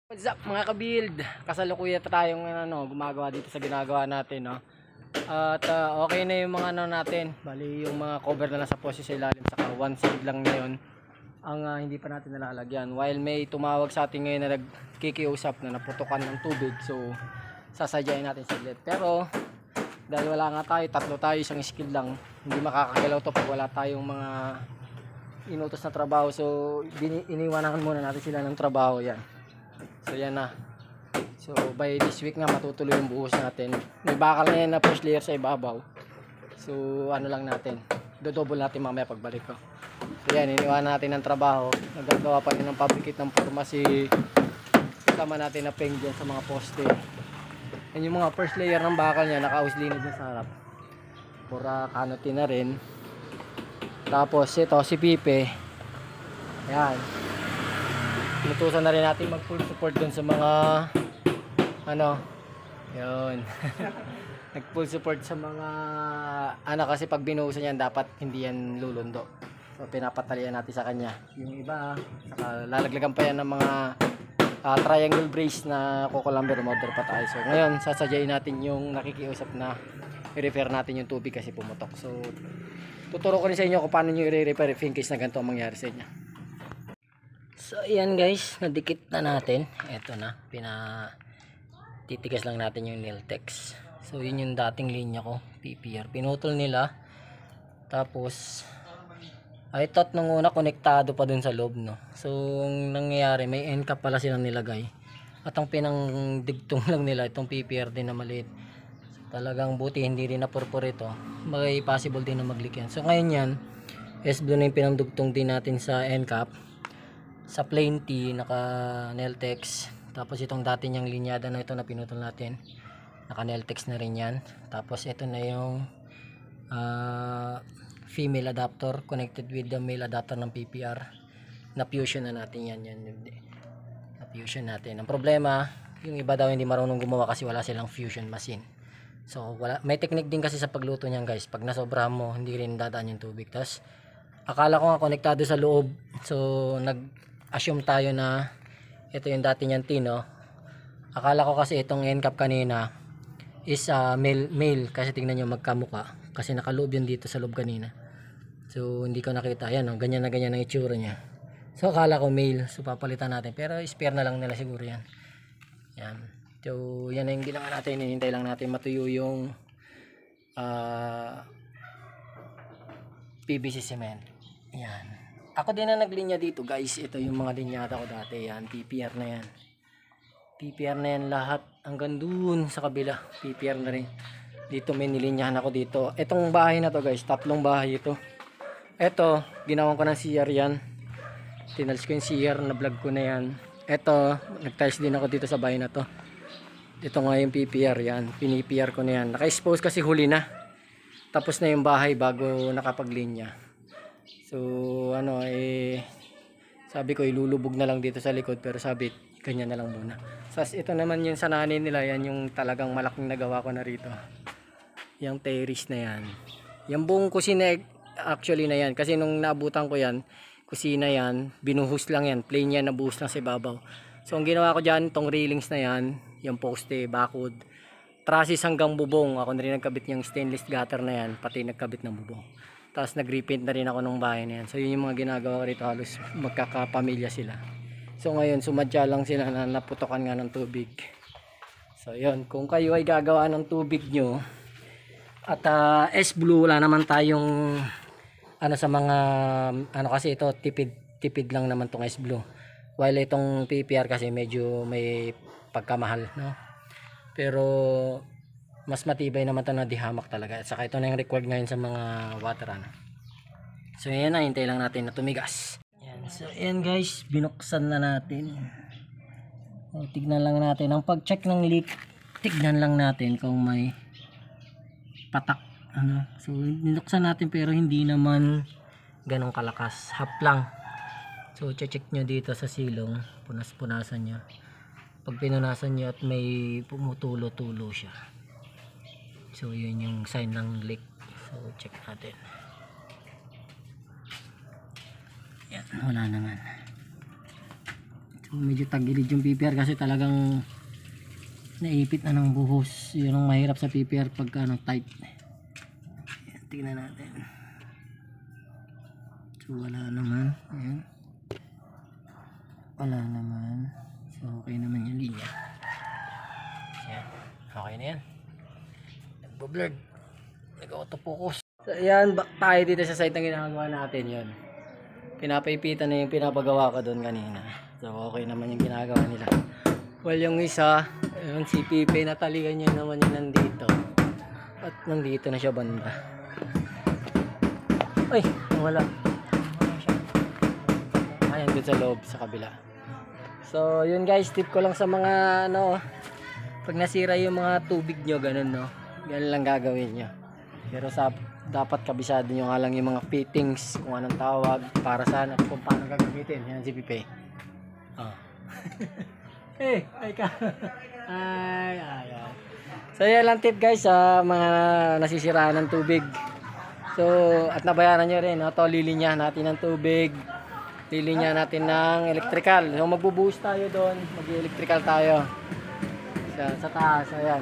What's up mga ka-build? Kasalukuyan tayong gumagawa dito sa ginagawa natin, no? At okay na yung mga natin. Bali yung mga cover na lang sa poste sa ilalim, saka one side lang na yun ang hindi pa natin nalalagyan. While may tumawag sa atin ngayon na nagkikiusap na naputukan ng tubig, so sasadyain natin saglit. Pero dahil wala nga tayo, tatlo tayo, isang skill lang, hindi makakagalaw to pag wala tayong mga inutos na trabaho. So iniwanahan muna natin sila ng trabaho yan. So yan na. So by this week nga matutuloy yung buhos natin. May bakal na yan na first layer sa ibabaw. So ano lang natin, dodouble natin mamaya pagbalik ko. So yan, iniwan natin ng trabaho. Nagagawa pa rin ng fabricate ng forma si kasama natin na peng dyan sa mga poste. Yan yung mga first layer ng bakal niya, naka-auslinod na sa harap. Pura canopy na rin. Tapos ito si Pipe. Yan. Inutusan na rin natin mag full support dun sa mga yun. Nag full support sa mga kasi pag binuhusan yan dapat hindi yan lulundo. So pinapatalian natin sa kanya. Yung iba saka lalaglagan pa yan ng mga triangle brace na kukulamber motor pa tayo. So ngayon sasadyain natin yung nakikiusap na i-repair natin yung tubig kasi pumutok. So tuturo ko rin sa inyo kung paano nyo i-repair in case na ganito ang mangyari sa inyo. So ayan guys, nadikit na natin. Ito na, titigas lang natin yung Niltex. So yun yung dating linya ko, PPR. Pinutol nila. Tapos I thought nung una konektado pa dun sa loob, no. So ang nangyayari, may end cap pala silang nilagay. At ang pinangdigtong lang nila itong PPR din na maliit. So, talagang buti hindi rin na-purpure ito. May possible din na mag-leak yan. So ngayon yan, S-Blue na yung pinangdugtong din natin sa end cap. Sa plain T naka Neltex, tapos itong dati niyang linyada na ito na pinutol natin naka Neltex na rin yan. Tapos ito na yung female adapter connected with the male adapter ng PPR. Na fusion na natin yan, na fusion natin. Ang problema, yung iba daw hindi marunong gumawa kasi wala silang fusion machine. So may technique din kasi sa pagluto niyan guys. Pag nasobrahan mo, hindi rin dadaan yung tubig. Tapos akala ko nga konektado sa loob, so nag-assume tayo na ito yung dati niyang tino. Akala ko kasi itong end cap kanina is male kasi tingnan nyo magkamuka kasi nakaloob yun dito sa loob kanina. So hindi ko nakita, yan o, ganyan na ganyan ang itsura niya. So akala ko male, so papalitan natin, pero spare na lang nila siguro yan. Yan, so yan na yung ginawa natin, hinihintay lang natin matuyo yung PVC cement. Yan. Ako din na naglinya dito guys. Ito yung mga linyata ko dati. Yan. PPR na yan. PPR na yan lahat. Hanggang dun sa kabila. PPR na rin. Dito may nilinyahan ako dito. Itong bahay na to guys. Tatlong bahay ito. Ito. Ginawan ko ng CR yan. Tinals ko yung CR. Na vlog ko na yan. Ito. Nag-tiles din ako dito sa bahay na to. Ito nga yung PPR yan. Pinipr ko na yan. Naka-expose kasi huli na. Tapos na yung bahay bago nakapaglinya. So sabi ko ilulubog na lang dito sa likod, pero sabi ganyan na lang muna. Sas ito naman yung sananin nila, yan yung talagang malaking nagawa ko na rito. Yung terrace na yan. Yung buong kusina actually na yan. Kasi nung naabutan ko yan, kusina yan, binuhos lang yan. Plain yan, nabuhos lang sa ibabaw. So ang ginawa ko dyan, tong railings na yan, yung poste, bakod, trusses hanggang bubong. Ako na rin nagkabit yung stainless gutter na yan, pati nagkabit ng bubong. Tapos nag-repaint na rin ako ng bahay na yan. So yun yung mga ginagawa ko rito, halos magkakapamilya sila. So ngayon sumadya lang sila na naputokan nga ng tubig. So yun, kung kayo ay gagawa ng tubig nyo at S-Blue, wala naman tayong sa mga kasi ito tipid lang naman tong S-Blue. While itong PPR kasi medyo may pagkamahal, no? Pero mas matibay naman ito na dihamak talaga. At saka ito na yung required ngayon sa mga water So yan na, hintay lang natin na tumigas. Yan. So yan guys, binuksan na natin. Tignan lang natin. Ang pag-check ng leak, tignan lang natin kung may patak. So binuksan natin pero hindi naman ganong kalakas. Half lang. So check nyo dito sa silong. Punas-punasan nyo. Pag pinunasan nyo at may pumutulo-tulo siya. So yun yung sign ng leak. So check natin. Yan, wala naman. So, medyo tagilid yung PPR kasi talagang naipit na ng buhos. Yun ang mahirap sa PPR pagka tight. Ayan, tingnan natin. So wala naman. Ayan. Wala naman. So okay naman yung linya. Ayan. Okay na yan. Nagbo-blurred. Nag-autofocus. So ayan, back tayo dito sa site na ginagawa natin yun. Pinapaipitan na yung pinapagawa ko doon kanina. So okay naman yung ginagawa nila. Well, yung isa, yung si Pipe, nataligan niya naman yung nandito. At nandito na siya banda. Ay, wala. Ayan, doon sa loob, sa kabila. So, yun guys, tip ko lang sa mga, pag nasira yung mga tubig nyo, ganun, no? Ganun lang gagawin nyo. Pero dapat kabisado nyo nga lang yung mga fittings, kung anong tawag, para saan, at kung paano gagamitin. Yan si Pipe. Oh. Ay ka. Ay. So yan lang tip guys sa mga nasisiraan ng tubig. So at nabayaran nyo rin, to lilinyahan natin ng tubig. Lilinyahan natin ng electrical. So magbubuhos tayo doon, mag-electrical tayo. Sa taas, ayan.